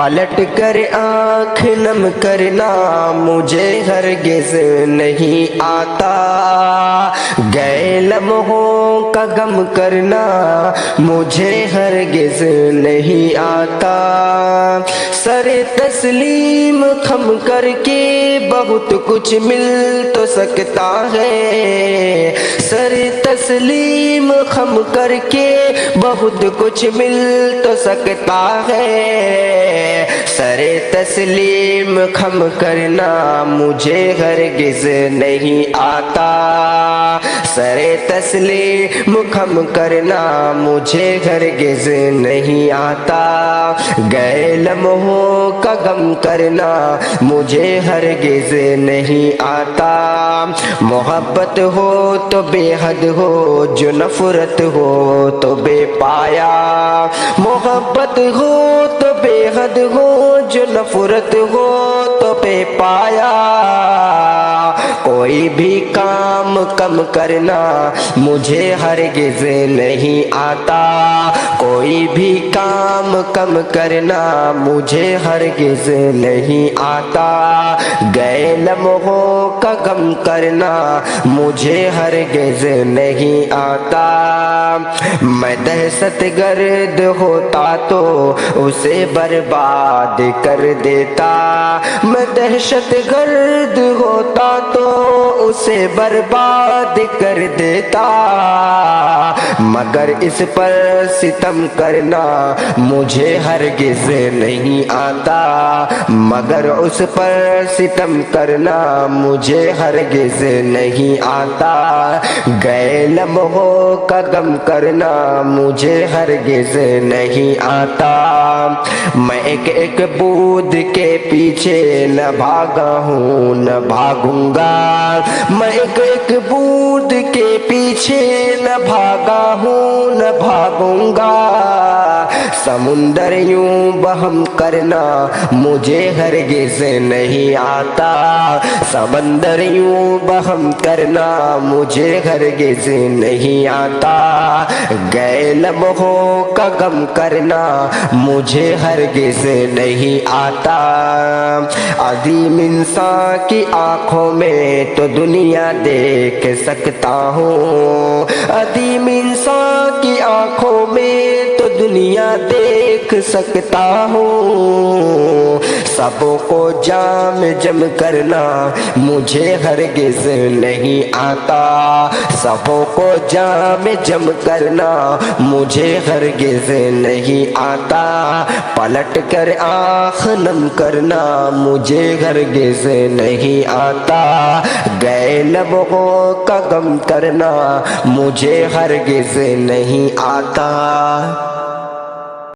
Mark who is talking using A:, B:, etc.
A: پلٹ کر آنکھ نم کرنا مجھے ہرگز نہیں آتا، گئے لمحوں کا غم کرنا مجھے ہرگز نہیں آتا، سر تسلیم خم کر کے بہت کچھ مل تو سکتا ہے، سر تسلیم خم کر کے بہت کچھ مل تو سکتا ہے، سر تسلیم خم کرنا مجھے ہرگز نہیں آتا، سر تسلیم خم کرنا مجھے ہرگز نہیں آتا، گئے لمحوں کا غم کرنا مجھے ہرگز نہیں آتا، محبت ہو تو بے حد ہو، جو نفرت ہو تو بے پایا، محبت ہو تو بے حد ہو، جو نفرت ہو تو بے پایا، کوئی بھی کام کم کرنا مجھے ہرگز نہیں آتا، کوئی بھی کام کم کرنا مجھے ہرگز نہیں آتا، گئے لمحوں کا غم کرنا مجھے ہرگز نہیں آتا، میں دہشت گرد ہوتا تو اسے برباد کر دیتا، میں دہشت گرد ہوتا تو اسے برباد کر دیتا، مگر اس پر ستم کرنا مجھے ہرگز نہیں آتا، مگر اس پر ستم کرنا مجھے ہرگز نہیں آتا، گئے لمحوں کا غم کرنا مجھے ہرگز نہیں آتا، میں ایک ایک بود کے پیچھے نہ بھاگا ہوں نہ بھاگوں گا، میں ایک ایک بود کے پیچھے نہ بھاگا ہوں نہ بھاگوں گا، سمندر یوں بہم کرنا مجھے ہرگز نہیں آتا، سمندر یوں بہم کرنا مجھے ہرگز نہیں آتا، گئے لمحوں کا غم کرنا مجھے ہرگز نہیں آتا، عظیم انسان کی آنکھوں میں تو دنیا دیکھ سکتا ہوں، عظیم انسان کی آنکھوں میں تو دنیا دیکھ سکتا ہوں، سبوں کو جام جم کرنا مجھے ہرگز نہیں آتا، سبوں کو جام جم کرنا مجھے ہرگز نہیں آتا، پلٹ کر آنکھ نم کرنا مجھے ہرگز نہیں آتا، گئے لمحوں کا غم کرنا مجھے ہرگز نہیں آتا۔